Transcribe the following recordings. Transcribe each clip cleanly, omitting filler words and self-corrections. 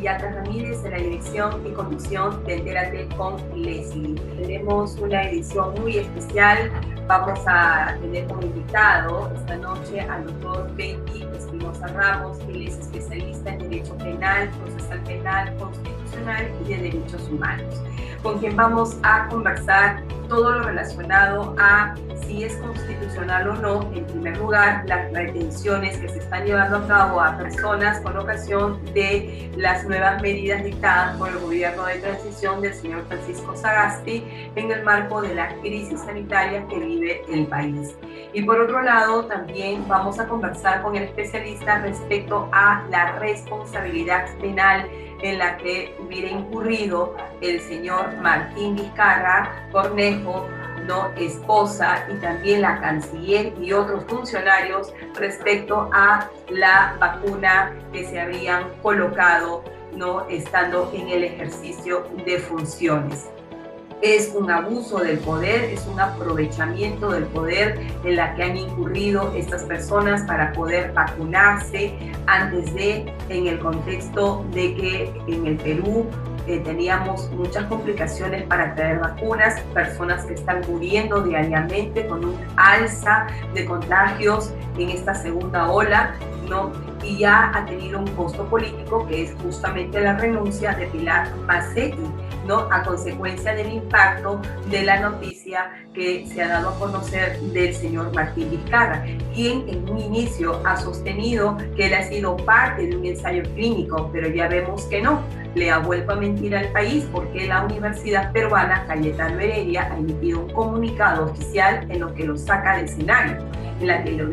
Yata Ramírez de la dirección y conducción de Entérate con Leslie. Tenemos una edición muy especial. Vamos a tener como invitado esta noche al doctor Benji Espinosa Ramos. Él es especialista en Derecho Penal, Procesal Penal, Constitucional y de Derechos Humanos, con quien vamos a conversar todo lo relacionado a si es constitucional o no, en primer lugar, las retenciones que se están llevando a cabo a personas con ocasión de las nuevas medidas dictadas por el gobierno de transición del señor Francisco Sagasti en el marco de la crisis sanitaria que vive el país. Y por otro lado, también vamos a conversar con el especialista respecto a la responsabilidad penal en la que hubiera incurrido el señor Martín Vizcarra Cornejo, ¿no?, esposa, y también la canciller y otros funcionarios respecto a la vacuna que se habrían colocado, ¿no?, estando en el ejercicio de funciones. Es un abuso del poder, es un aprovechamiento del poder en la que han incurrido estas personas para poder vacunarse antes de, en el contexto de que en el Perú teníamos muchas complicaciones para traer vacunas, personas que están muriendo diariamente con un alza de contagios en esta segunda ola, ¿no? Y ya ha tenido un costo político que es justamente la renuncia de Pilar Massetti, ¿no?, a consecuencia del impacto de la noticia que se ha dado a conocer del señor Martín Vizcarra, quien en un inicio ha sostenido que él ha sido parte de un ensayo clínico, pero ya vemos que no, le ha vuelto a mentir al país porque la Universidad Peruana Cayetano Heredia ha emitido un comunicado oficial en lo que lo saca del escenario, en la que le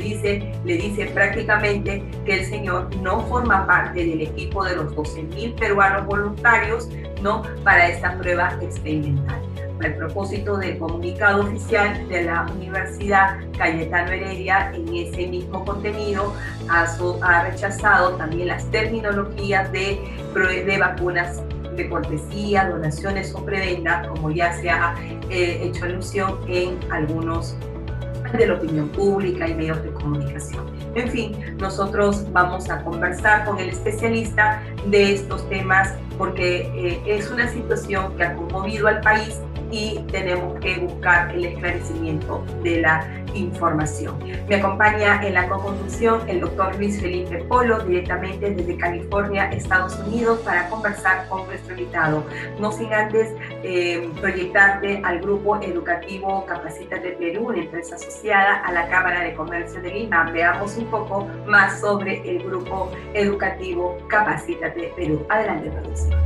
dice prácticamente que el señor no forma parte del equipo de los 12.000 peruanos voluntarios, ¿no?, para esta prueba experimental. El propósito del comunicado oficial de la Universidad Cayetano Heredia, en ese mismo contenido, ha rechazado también las terminologías de vacunas de cortesía, donaciones o preventa, como ya se ha hecho alusión en algunos de la opinión pública y medios de comunicación. En fin, nosotros vamos a conversar con el especialista de estos temas porque es una situación que ha conmovido al país y tenemos que buscar el esclarecimiento de la información. Me acompaña en la co-conducción el doctor Luis Felipe Polo, directamente desde California, Estados Unidos, para conversar con nuestro invitado. No sin antes proyectarte al grupo educativo Capacítate Perú, una empresa asociada a la Cámara de Comercio de Lima. Veamos un poco más sobre el grupo educativo Capacítate Perú. Adelante, producción.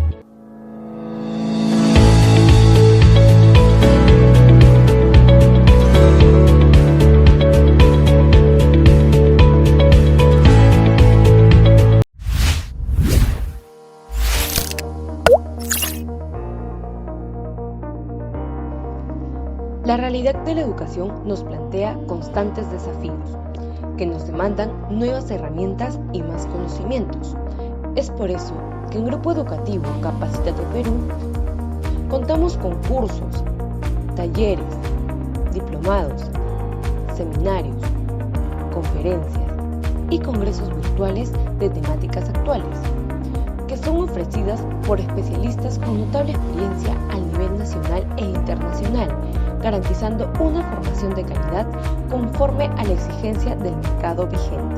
La realidad de la educación nos plantea constantes desafíos, que nos demandan nuevas herramientas y más conocimientos. Es por eso que en Grupo Educativo Capacítate Perú contamos con cursos, talleres, diplomados, seminarios, conferencias y congresos virtuales de temáticas actuales, que son ofrecidas por especialistas con notable experiencia a nivel nacional e internacional, garantizando una formación de calidad conforme a la exigencia del mercado vigente.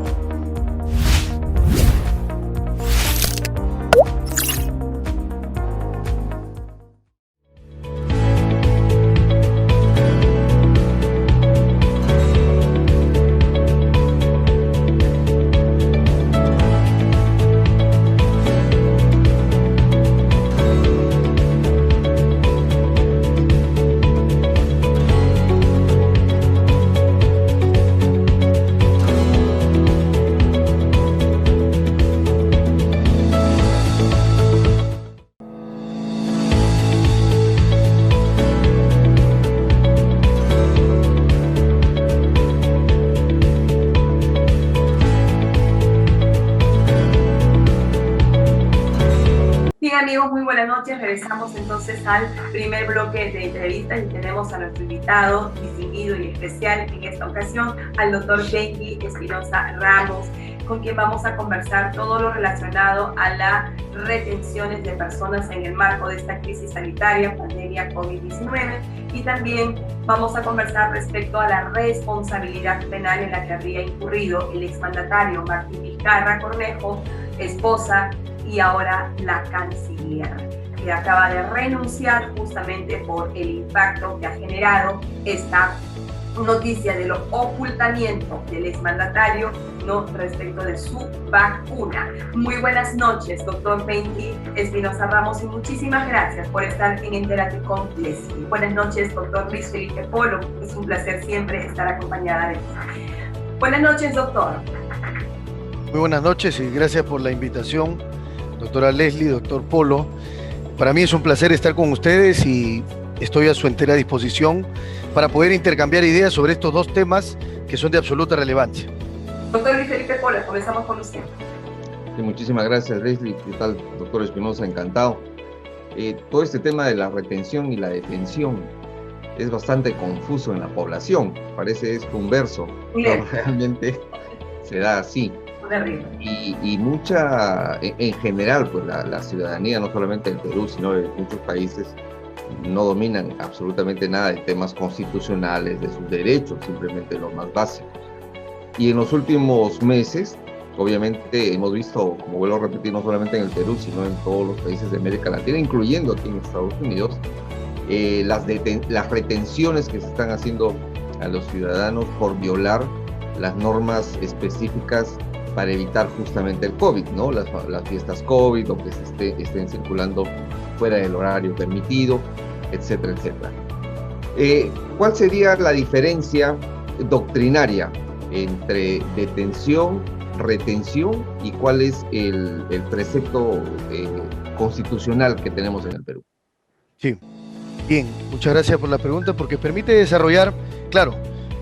Amigos, muy buenas noches. Regresamos entonces al primer bloque de entrevistas y tenemos a nuestro invitado distinguido y especial en esta ocasión, al doctor Benji Espinosa Ramos. con quien vamos a conversar todo lo relacionado a las retenciones de personas en el marco de esta crisis sanitaria, pandemia COVID-19, y también vamos a conversar respecto a la responsabilidad penal en la que habría incurrido el exmandatario Martín Vizcarra Cornejo, esposa y ahora la canciller, que acaba de renunciar justamente por el impacto que ha generado esta noticia de los ocultamientos del exmandatario, ¿no?, respecto de su vacuna. Muy buenas noches, doctor Pentti Espinosa Ramos, y muchísimas gracias por estar en Entérate con Leslie. Buenas noches, doctor Luis Felipe Polo. Es un placer siempre estar acompañada de usted. Buenas noches, doctor. Muy buenas noches y gracias por la invitación, doctora Leslie, doctor Polo. Para mí es un placer estar con ustedes y estoy a su entera disposición para poder intercambiar ideas sobre estos dos temas que son de absoluta relevancia. Doctor Luis Felipe Polo, comenzamos con usted. Sí, muchísimas gracias, Leslie. ¿Qué tal, doctor Espinosa? Encantado. Todo este tema de la retención y la detención es bastante confuso en la población. Parece es un verso, pero realmente se da así. Y mucha, en general, pues la ciudadanía, no solamente en Perú, sino en muchos países, no dominan absolutamente nada de temas constitucionales, de sus derechos, simplemente los más básicos. Y en los últimos meses, obviamente, hemos visto, como vuelvo a repetir, no solamente en el Perú, sino en todos los países de América Latina, incluyendo aquí en Estados Unidos, las retenciones que se están haciendo a los ciudadanos por violar las normas específicas para evitar justamente el COVID, ¿no? Las fiestas COVID, o que estén circulando fuera del horario permitido, etcétera, etcétera. ¿Cuál sería la diferencia doctrinaria entre detención, retención, y cuál es el precepto constitucional que tenemos en el Perú? Sí, bien, muchas gracias por la pregunta, porque permite desarrollar, claro,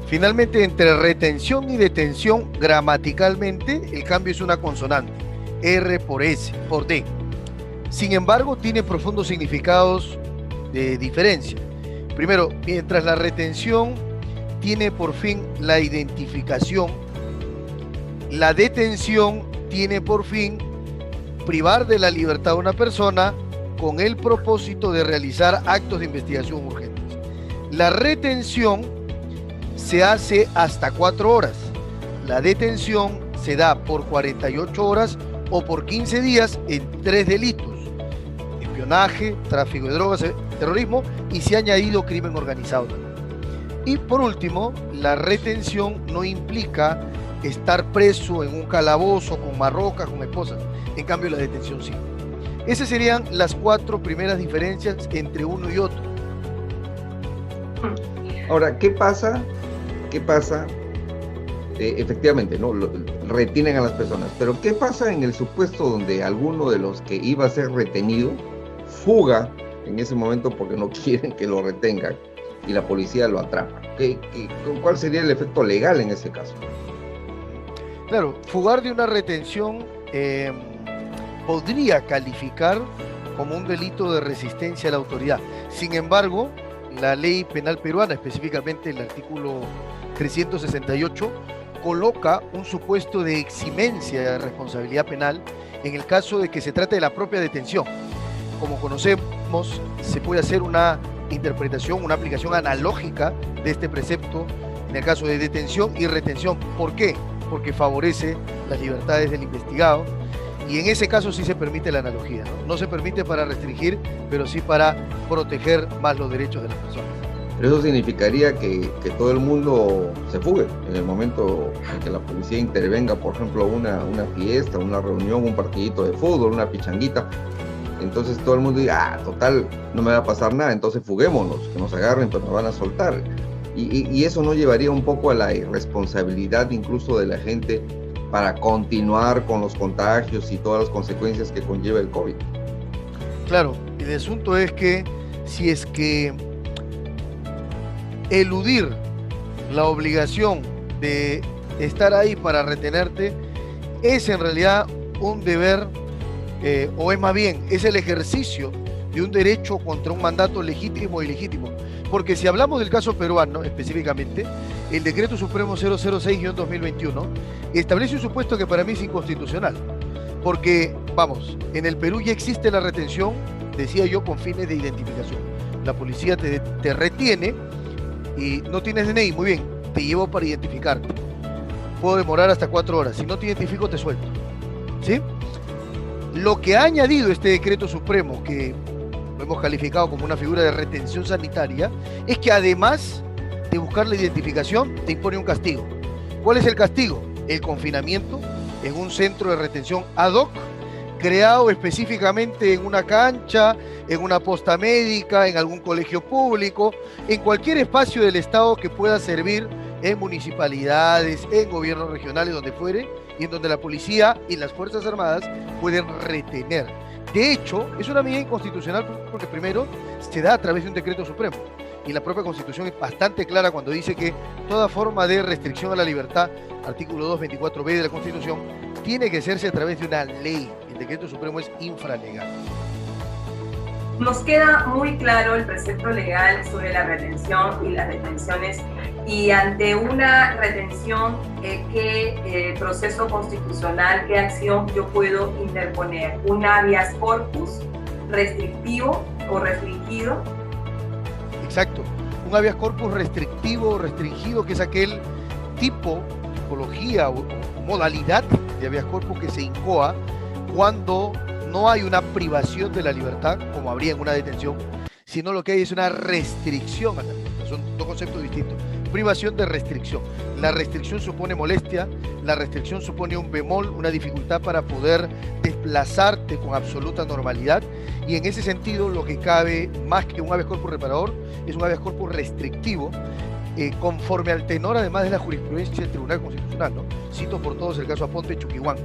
finalmente entre retención y detención, gramaticalmente el cambio es una consonante, R por S, por D. Sin embargo, tiene profundos significados de diferencia. Primero, mientras la retención tiene por fin la identificación, la detención tiene por fin privar de la libertad a una persona con el propósito de realizar actos de investigación urgentes. La retención se hace hasta 4 horas. La detención se da por 48 horas o por 15 días en 3 delitos: espionaje, tráfico de drogas, terrorismo, y se ha añadido crimen organizado también. Y por último, la retención no implica estar preso en un calabozo con marrocas, con esposas. En cambio, la detención sí. Esas serían las 4 primeras diferencias entre uno y otro. Ahora, ¿qué pasa? Efectivamente, ¿no? Retienen a las personas, pero ¿qué pasa en el supuesto donde alguno de los que iba a ser retenido fuga en ese momento porque no quieren que lo retengan y la policía lo atrapa? ¿Cuál sería el efecto legal en ese caso? Claro, fugar de una retención podría calificar como un delito de resistencia a la autoridad. Sin embargo, la ley penal peruana, específicamente el artículo 368, coloca un supuesto de eximencia de responsabilidad penal en el caso de que se trate de la propia detención. Como conocemos, se puede hacer una interpretación, una aplicación analógica de este precepto en el caso de detención y retención. ¿Por qué? Porque favorece las libertades del investigado, y en ese caso sí se permite la analogía, ¿no? No se permite para restringir, pero sí para proteger más los derechos de las personas. Pero eso significaría que todo el mundo se fugue en el momento en que la policía intervenga, por ejemplo, una fiesta, una reunión, un partidito de fútbol, una pichanguita. Entonces todo el mundo diga, total, no me va a pasar nada, entonces fuguémonos, que nos agarren, pero nos van a soltar. Y eso no llevaría un poco a la irresponsabilidad incluso de la gente para continuar con los contagios y todas las consecuencias que conlleva el COVID. Claro, el asunto es que si es que eludir la obligación de estar ahí para retenerte es en realidad un deber, o es más bien, es el ejercicio de un derecho contra un mandato legítimo o ilegítimo. Porque si hablamos del caso peruano específicamente, el Decreto Supremo 006-2021 establece un supuesto que para mí es inconstitucional. Porque, vamos, en el Perú ya existe la retención, decía yo, con fines de identificación. La policía te retiene y no tienes DNI, muy bien, te llevo para identificarte. Puedo demorar hasta 4 horas. Si no te identifico, te suelto. ¿Sí? Lo que ha añadido este Decreto Supremo, que lo hemos calificado como una figura de retención sanitaria, es que además de buscar la identificación, te impone un castigo. ¿Cuál es el castigo? El confinamiento en un centro de retención ad hoc, creado específicamente en una cancha, en una posta médica, en algún colegio público, en cualquier espacio del Estado que pueda servir, en municipalidades, en gobiernos regionales, donde fuere, y en donde la policía y las Fuerzas Armadas pueden retener. De hecho, es una medida inconstitucional porque primero se da a través de un decreto supremo, y la propia Constitución es bastante clara cuando dice que toda forma de restricción a la libertad, artículo 224b de la Constitución, tiene que hacerse a través de una ley. El decreto supremo es infralegal. Nos queda muy claro el precepto legal sobre la retención y las retenciones, y ante una retención, ¿qué proceso constitucional, qué acción yo puedo interponer? ¿Un habeas corpus restrictivo o restringido? Exacto, un habeas corpus restrictivo o restringido, que es aquel tipología o modalidad de habeas corpus que se incoa cuando no hay una privación de la libertad, como habría en una detención, sino lo que hay es una restricción a la libertad. Son dos conceptos distintos. Privación de restricción. La restricción supone molestia, la restricción supone un bemol, una dificultad para poder desplazarte con absoluta normalidad, y en ese sentido lo que cabe, más que un habeas corpus reparador, es un habeas corpus restrictivo, conforme al tenor además de la jurisprudencia del Tribunal Constitucional, ¿no? Cito por todos el caso Aponte Chuquihuanca.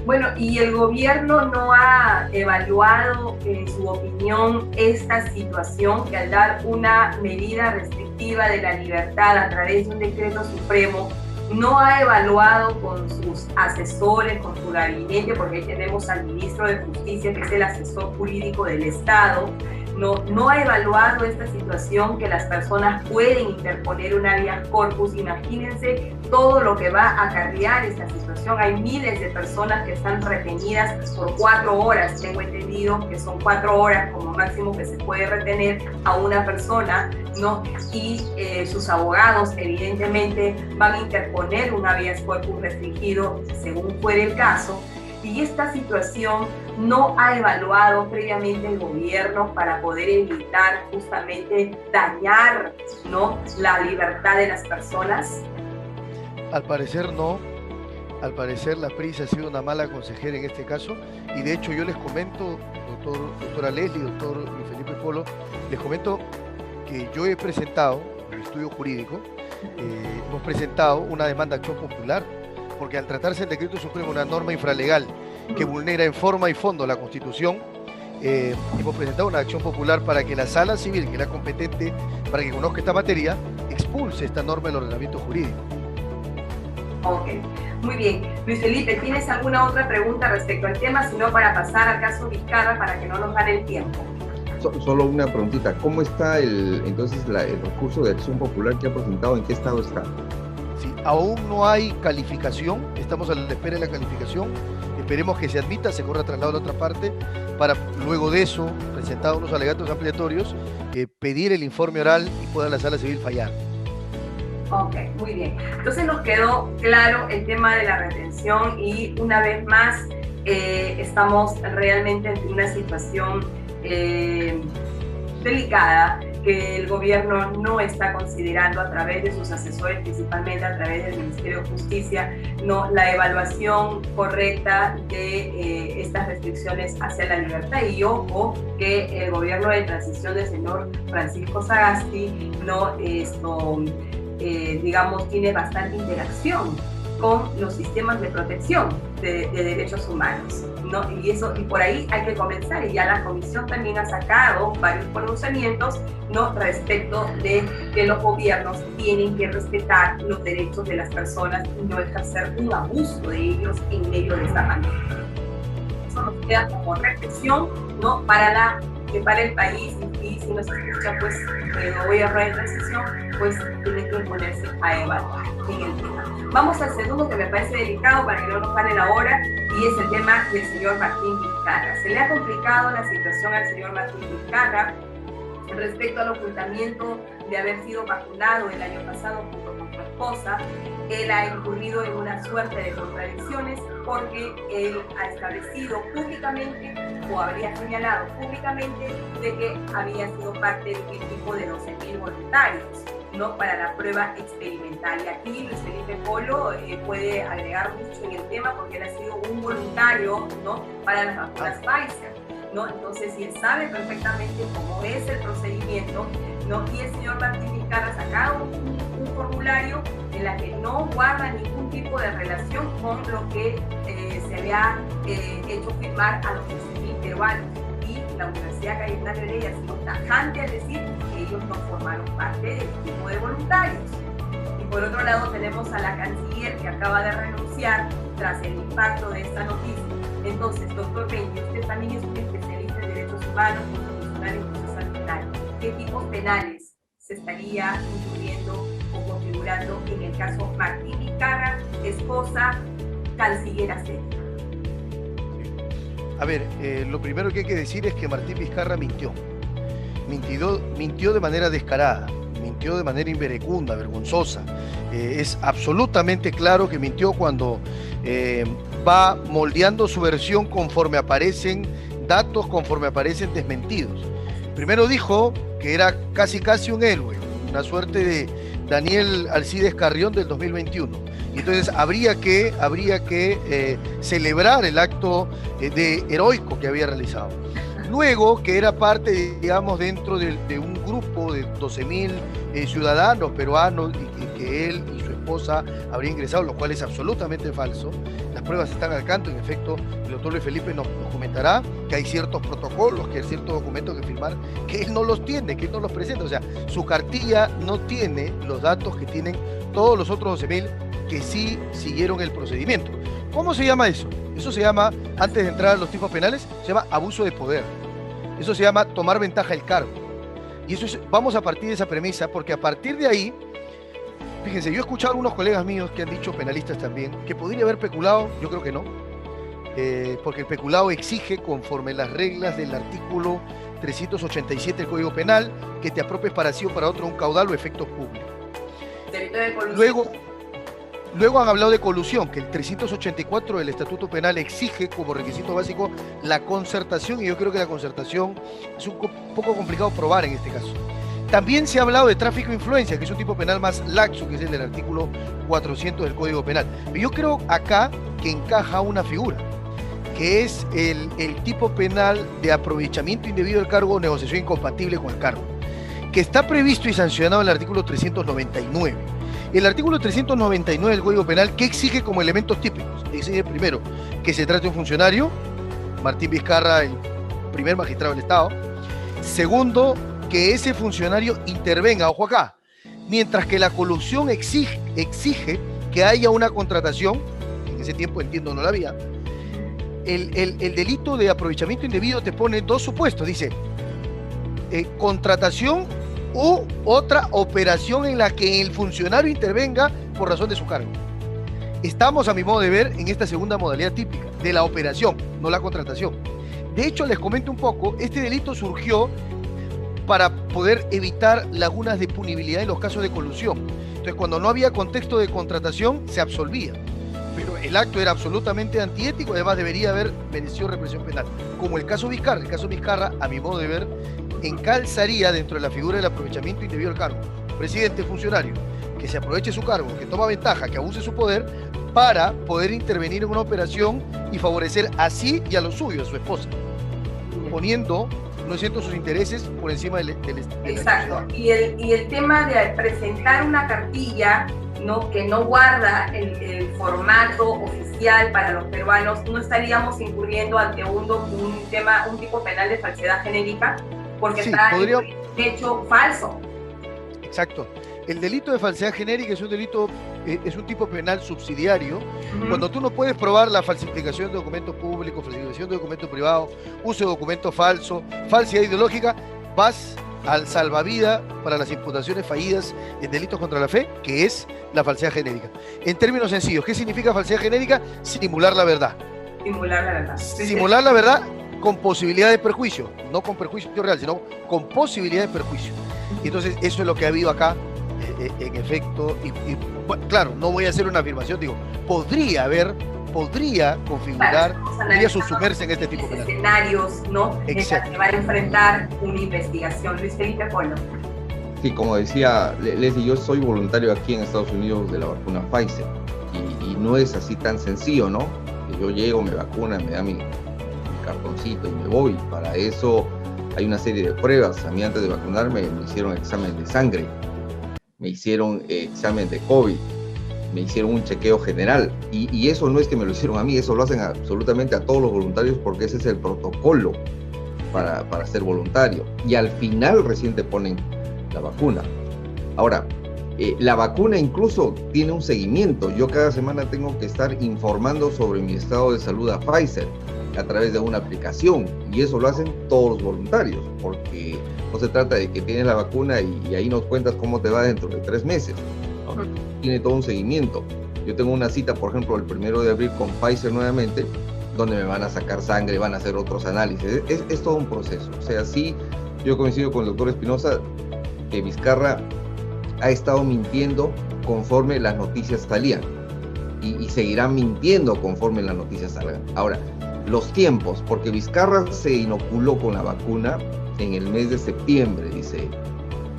Bueno, ¿y el gobierno no ha evaluado, en su opinión, esta situación, que al dar una medida restrictiva de la libertad a través de un decreto supremo, no ha evaluado con sus asesores, con su gabinete, porque ahí tenemos al ministro de Justicia, que es el asesor jurídico del Estado, no ha evaluado esta situación, que las personas pueden interponer un habeas corpus? Imagínense todo lo que va a acarrear esta situación. Hay miles de personas que están retenidas por 4 horas. Tengo entendido que son 4 horas como máximo que se puede retener a una persona, ¿no? Y sus abogados evidentemente van a interponer un habeas corpus restringido según fuere el caso. Y esta situación no ha evaluado previamente el gobierno para poder evitar justamente dañar, ¿no?, la libertad de las personas. Al parecer no. Al parecer la prisa ha sido una mala consejera en este caso, y de hecho yo les comento, doctora Leslie, doctor Luis Felipe Polo, les comento que yo he presentado, en el estudio jurídico, hemos presentado una demanda de acción popular, porque al tratarse del decreto supremo, una norma infralegal que vulnera en forma y fondo la Constitución, hemos presentado una acción popular para que la Sala Civil, que es la competente para que conozca esta materia, expulse esta norma del ordenamiento jurídico. Ok, muy bien. Luis Felipe, ¿tienes alguna otra pregunta respecto al tema? Si no, para pasar al caso Vizcarra, para que no nos gane el tiempo. Solo una preguntita. ¿Cómo está el recurso de acción popular que ha presentado? ¿En qué estado está? Sí, aún no hay calificación, estamos a la espera de la calificación. Esperemos que se admita, se corra traslado a la otra parte, para luego de eso, presentados unos alegatos ampliatorios, pedir el informe oral y pueda la Sala Civil fallar. Ok, muy bien. Entonces nos quedó claro el tema de la retención, y una vez más estamos realmente en una situación delicada, que el gobierno no está considerando a través de sus asesores, principalmente a través del Ministerio de Justicia, no, la evaluación correcta de estas restricciones hacia la libertad. Y ojo, que el gobierno de transición del señor Francisco Sagasti digamos, tiene bastante interacción con los sistemas de protección de derechos humanos, ¿no? Y por ahí hay que comenzar, y ya la Comisión también ha sacado varios pronunciamientos, ¿no?, respecto de que los gobiernos tienen que respetar los derechos de las personas y no ejercer un abuso de ellos en medio de esta pandemia. Eso nos queda como reflexión, ¿no?, para la que para el país, y si no se escucha, pues voy a errar en recesión, pues tiene que ponerse a evaluar en el tema. Vamos al segundo, que me parece delicado para que no nos pare la hora, y es el tema del señor Martín Vizcarra. Se le ha complicado la situación al señor Martín Vizcarra respecto al ocultamiento de haber sido vacunado el año pasado junto con su esposa. Él ha incurrido en una suerte de contradicciones porque él ha establecido públicamente, o habría señalado públicamente, de que había sido parte de un equipo de 12.000 voluntarios, ¿no?, para la prueba experimental. Y aquí Luis Felipe Polo puede agregar mucho en el tema, porque él ha sido un voluntario, ¿no?, para las vacunas Pfizer, ¿no? Entonces, si él sabe perfectamente cómo es el procedimiento, ¿no? Y el señor Martín Vizcarra ha sacado un formulario en la que no guarda ningún tipo de relación con lo que se le ha hecho firmar a los 12.000 peruanos. Y la Universidad Cayetano Heredia ha sido tajante al decir que ellos no formaron parte del equipo de voluntarios. Y por otro lado tenemos a la canciller, que acaba de renunciar tras el impacto de esta noticia. Entonces, doctor Benji, usted también es un especialista en derechos humanos, constitucional y procesal penal. ¿Qué tipos penales se estaría incluyendo o configurando en el caso Martín Vizcarra, esposa, canciller ascendida? A ver, lo primero que hay que decir es que Martín Vizcarra mintió de manera descarada, mintió de manera inverecunda, vergonzosa. Es absolutamente claro que mintió cuando va moldeando su versión conforme aparecen datos, conforme aparecen desmentidos. Primero dijo que era casi un héroe, una suerte de Daniel Alcides Carrión del 2021. Y entonces habría que celebrar el acto de heroico que había realizado. Luego, que era parte, digamos, dentro de un grupo de 12.000 ciudadanos peruanos, y que él y su esposa habrían ingresado, lo cual es absolutamente falso. Las pruebas están al canto. En efecto, el doctor Luis Felipe nos comentará que hay ciertos protocolos, que hay ciertos documentos que firmar, que él no los tiene, que él no los presenta. O sea, su cartilla no tiene los datos que tienen todos los otros 12.000 que sí siguieron el procedimiento. ¿Cómo se llama eso? Eso se llama, antes de entrar a los tipos penales, se llama abuso de poder. Eso se llama tomar ventaja del cargo. Y eso es, vamos a partir de esa premisa, porque a partir de ahí, fíjense, yo he escuchado a algunos colegas míos que han dicho, penalistas también, que podría haber peculado. Yo creo que no, porque el peculado exige, conforme las reglas del artículo 387 del Código Penal, que te apropies para sí o para otro un caudal o efectos públicos. Luego han hablado de colusión, que el 384 del Estatuto Penal exige como requisito básico la concertación, y yo creo que la concertación es un poco complicado probar en este caso. También se ha hablado de tráfico de influencia, que es un tipo penal más laxo, que es el del artículo 400 del Código Penal. Pero yo creo acá que encaja una figura, que es el tipo penal de aprovechamiento indebido del cargo o negociación incompatible con el cargo, que está previsto y sancionado en el artículo 399. El artículo 399 del Código Penal, ¿qué exige como elementos típicos? Exige primero que se trate de un funcionario, Martín Vizcarra, el primer magistrado del Estado. Segundo, que ese funcionario intervenga, ojo acá, mientras que la colusión exige que haya una contratación, en ese tiempo entiendo no la había. El delito de aprovechamiento indebido te pone dos supuestos, dice contratación u otra operación en la que el funcionario intervenga por razón de su cargo. Estamos, a mi modo de ver, en esta segunda modalidad típica, de la operación, no la contratación. De hecho, les comento un poco, este delito surgió para poder evitar lagunas de punibilidad en los casos de colusión. Entonces, cuando no había contexto de contratación, se absolvía. Pero el acto era absolutamente antiético, además debería haber merecido represión penal. Como el caso Vizcarra. El caso Vizcarra, a mi modo de ver, encalzaría dentro de la figura del aprovechamiento indebido del cargo. Presidente, funcionario, que se aproveche su cargo, que toma ventaja, que abuse su poder para poder intervenir en una operación y favorecer a sí y a los suyos, a su esposa, poniendo, ¿no es cierto?, sus intereses por encima del Exacto. Y el tema de presentar una cartilla, ¿no?, que no guarda el formato oficial para los peruanos, no estaríamos incurriendo ante un tipo penal de falsedad genérica, porque sí, está hecho falso. Exacto. El delito de falsedad genérica es un delito, es un tipo penal subsidiario. Cuando tú no puedes probar la falsificación de documento público, falsificación de documento privado, uso de documento falso, falsedad ideológica, vas al salvavidas para las imputaciones fallidas en delitos contra la fe, que es la falsedad genérica. En términos sencillos, ¿qué significa falsedad genérica? Simular la verdad. Simular la verdad. Simular la verdad con posibilidad de perjuicio, no con perjuicio real, sino con posibilidad de perjuicio. Y entonces eso es lo que ha habido acá, en efecto, y bueno, claro, no voy a hacer una afirmación, digo, podría configurar, podría subsumirse en este tipo de escenarios, ¿no? Exacto. Que va a enfrentar una investigación. Luis Felipe Polo. Sí, como decía Leslie, yo soy voluntario aquí en Estados Unidos de la vacuna Pfizer, y no es así tan sencillo, ¿no? Que yo llego, me vacuna, me da mi cartoncito y me voy. Para eso hay una serie de pruebas. A mí antes de vacunarme me hicieron examen de sangre, me hicieron examen de COVID, me hicieron un chequeo general, y eso no es que me lo hicieron a mí, eso lo hacen absolutamente a todos los voluntarios, porque ese es el protocolo para ser voluntario, y al final recién te ponen la vacuna. Ahora, la vacuna incluso tiene un seguimiento. Yo cada semana tengo que estar informando sobre mi estado de salud a Pfizer a través de una aplicación, y eso lo hacen todos los voluntarios, porque no se trata de que tienes la vacuna y ahí nos cuentas cómo te va dentro de 3 meses, ¿no? Tiene todo un seguimiento. Yo tengo una cita, por ejemplo, el 1 de abril con Pfizer nuevamente, donde me van a sacar sangre, van a hacer otros análisis. Es todo un proceso. O sea, sí, yo coincido con el doctor Espinosa que Vizcarra ha estado mintiendo conforme las noticias salían, y seguirá mintiendo conforme las noticias salgan. Ahora, los tiempos, porque Vizcarra se inoculó con la vacuna en el mes de septiembre, dice él,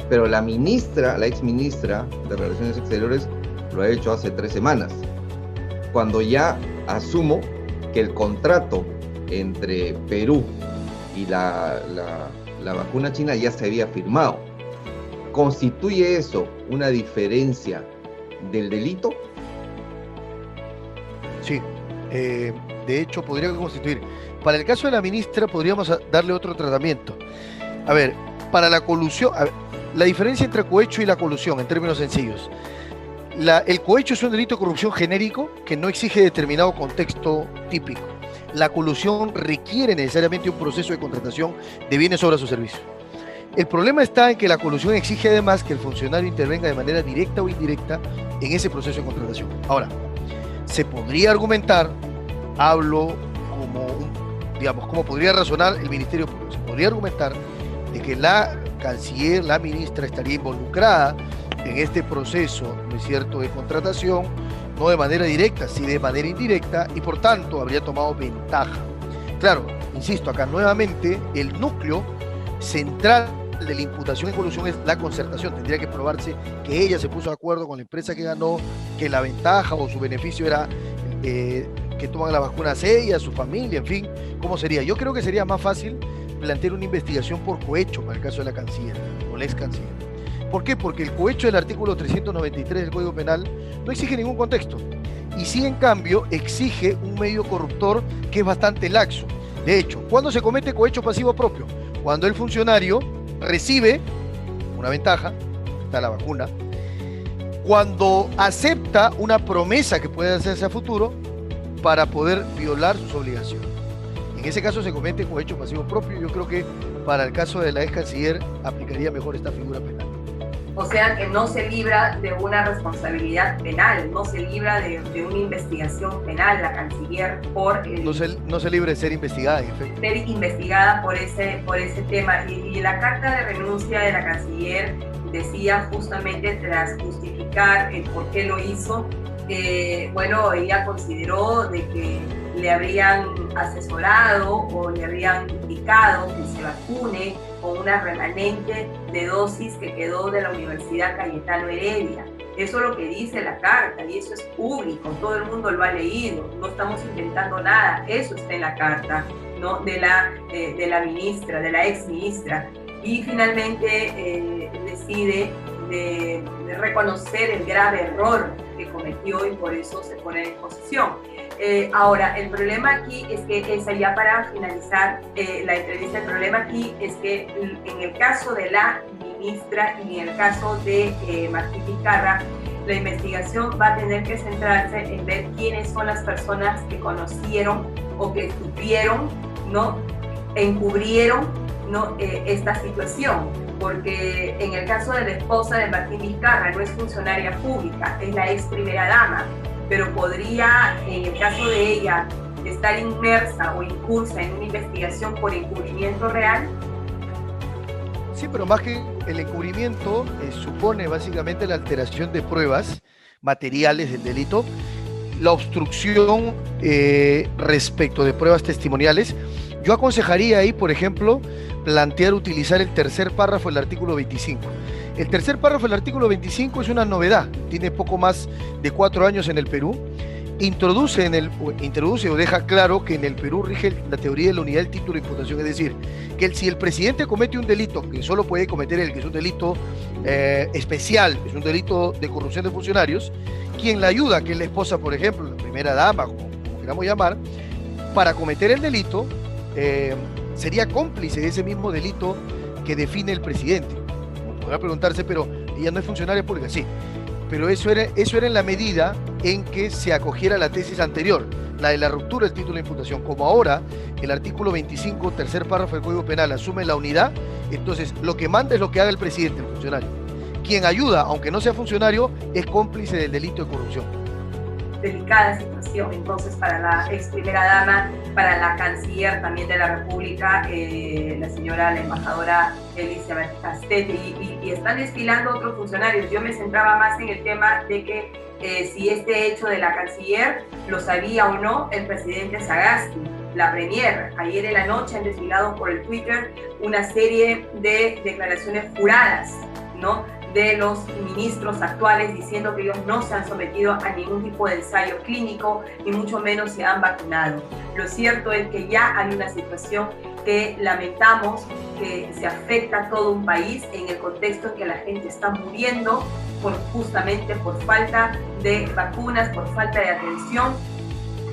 pero la ministra, la exministra de Relaciones Exteriores, lo ha hecho hace 3 semanas, cuando ya asumo que el contrato entre Perú y la vacuna china ya se había firmado. ¿Constituye eso una diferencia del delito? Sí, de hecho podría constituir. Para el caso de la ministra podríamos darle otro tratamiento. A ver, para la colusión, la diferencia entre cohecho y la colusión, en términos sencillos. El cohecho es un delito de corrupción genérico que no exige determinado contexto típico. La colusión requiere necesariamente un proceso de contratación de bienes, obras o servicios. El problema está en que la colusión exige además que el funcionario intervenga de manera directa o indirecta en ese proceso de contratación. Ahora, se podría argumentar, hablo como digamos, como podría razonar el Ministerio Público, se podría argumentar de que la canciller, la ministra, estaría involucrada en este proceso, ¿no es cierto?, de contratación, no de manera directa, sino de manera indirecta, y por tanto habría tomado ventaja. Claro, insisto, acá nuevamente el núcleo central de la imputación en colusión es la concertación. Tendría que probarse que ella se puso de acuerdo con la empresa que ganó, que la ventaja o su beneficio era que toman la vacuna ella, su familia, en fin, ¿cómo sería? Yo creo que sería más fácil plantear una investigación por cohecho para el caso de la canciller o la ex canciller. ¿Por qué? Porque el cohecho del artículo 393 del Código Penal no exige ningún contexto, y sí, en cambio, exige un medio corruptor que es bastante laxo. De hecho, ¿cuándo se comete cohecho pasivo propio? Cuando el funcionario recibe una ventaja, está la vacuna, cuando acepta una promesa que puede hacerse a futuro para poder violar sus obligaciones. En ese caso se comete cohecho pasivo propio. Yo creo que para el caso de la ex canciller aplicaría mejor esta figura penal. O sea que no se libra de una responsabilidad penal, no se libra de una investigación penal la canciller por... No se libra de ser investigada, en efecto. Ser investigada por ese tema. Y la carta de renuncia de la canciller decía justamente, tras justificar el por qué lo hizo, bueno, ella consideró de que le habrían asesorado o le habrían indicado que se vacune con una remanente de dosis que quedó de la Universidad Cayetano Heredia. Eso es lo que dice la carta, y eso es público, todo el mundo lo ha leído, no estamos inventando nada, eso está en la carta, ¿no?, de la ministra, de la ex ministra. Y finalmente decide de reconocer el grave error que cometió, y por eso se pone en posición. Ahora, el problema aquí es que, ya para finalizar la entrevista, el problema aquí es que en el caso de la ministra, y en el caso de Martín Vizcarra, la investigación va a tener que centrarse en ver quiénes son las personas que conocieron o que supieron, ¿no?, encubrieron, ¿no?, esta situación, porque en el caso de la esposa de Martín Vizcarra no es funcionaria pública, es la ex primera dama, pero podría, en el caso de ella, estar inmersa o incursa en una investigación por encubrimiento real. Sí, pero más que el encubrimiento supone básicamente la alteración de pruebas materiales del delito, la obstrucción respecto de pruebas testimoniales. Yo aconsejaría ahí, por ejemplo, plantear utilizar el tercer párrafo del artículo 25. El tercer párrafo del artículo 25 es una novedad, tiene poco más de 4 años en el Perú. Introduce o deja claro que en el Perú rige la teoría de la unidad del título de imputación, es decir, que si el presidente comete un delito, que solo puede cometer el que es un delito especial, es un delito de corrupción de funcionarios, quien la ayuda, que es la esposa, por ejemplo, la primera dama, como queramos llamar, para cometer el delito, sería cómplice de ese mismo delito que define el presidente. Podrá preguntarse, pero ella no es funcionaria pública, sí. Pero eso era en la medida en que se acogiera la tesis anterior, la de la ruptura del título de imputación. Como ahora el artículo 25, tercer párrafo del Código Penal, asume la unidad, entonces lo que manda es lo que haga el presidente, el funcionario. Quien ayuda, aunque no sea funcionario, es cómplice del delito de corrupción. Delicada situación entonces para la ex primera dama, para la canciller también de la República, la señora, la embajadora Elizabeth Castete, y están desfilando otros funcionarios. Yo me centraba más en el tema de que si este hecho de la canciller lo sabía o no el presidente Sagasti, la premier. Ayer en la noche han desfilado por el Twitter una serie de declaraciones juradas, ¿no?, de los ministros actuales, diciendo que ellos no se han sometido a ningún tipo de ensayo clínico, ni mucho menos se han vacunado. Lo cierto es que ya hay una situación que lamentamos, que se afecta a todo un país en el contexto en que la gente está muriendo justamente por falta de vacunas, por falta de atención.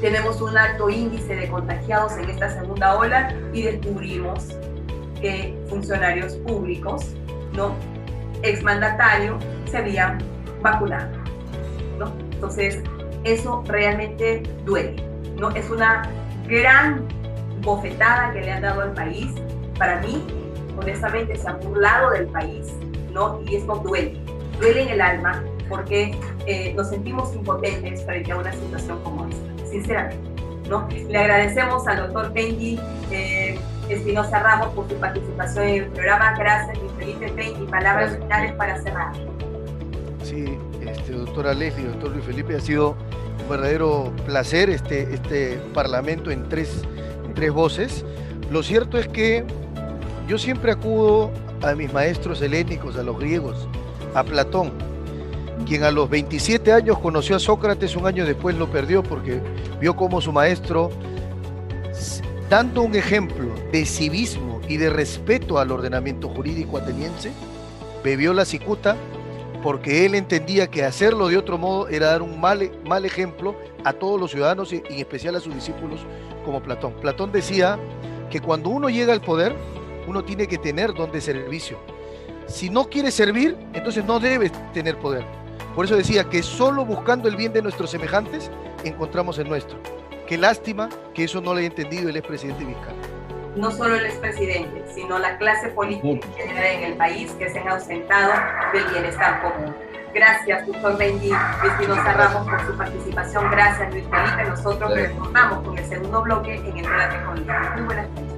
Tenemos un alto índice de contagiados en esta segunda ola y descubrimos que funcionarios públicos, ¿no?, exmandatarios, se habían vacunado, ¿no? Entonces, eso realmente duele, ¿no? Es una gran bofetada que le han dado al país. Para mí, honestamente, se han burlado del país, ¿no? Y esto duele en el alma, porque nos sentimos impotentes frente a una situación como esta, sinceramente, ¿no? Le agradecemos al doctor Benji Espinosa Ramos por su participación en el programa. Gracias, Luis Felipe Benji. Palabras finales para cerrar. Sí, doctora Leslie, doctor Luis Felipe, ha sido un verdadero placer este parlamento en tres voces. Lo cierto es que yo siempre acudo a mis maestros helénicos, a los griegos, a Platón, quien a los 27 años conoció a Sócrates, un año después lo perdió porque vio cómo su maestro, dando un ejemplo de civismo y de respeto al ordenamiento jurídico ateniense, bebió la cicuta porque él entendía que hacerlo de otro modo era dar un mal ejemplo a todos los ciudadanos y en especial a sus discípulos como Platón. Platón decía que cuando uno llega al poder, uno tiene que tener don de servicio. Si no quiere servir, entonces no debe tener poder. Por eso decía que solo buscando el bien de nuestros semejantes encontramos el nuestro. Qué lástima que eso no lo haya entendido el expresidente Vizcarra. No solo el expresidente, sino la clase política en general en el país, que se han ausentado del bienestar común. Gracias, doctor Benji Espinosa Ramos, por su participación. Gracias, Luis Felipe. Nosotros retornamos con el segundo bloque en el Debate Político. Muy buenas noches.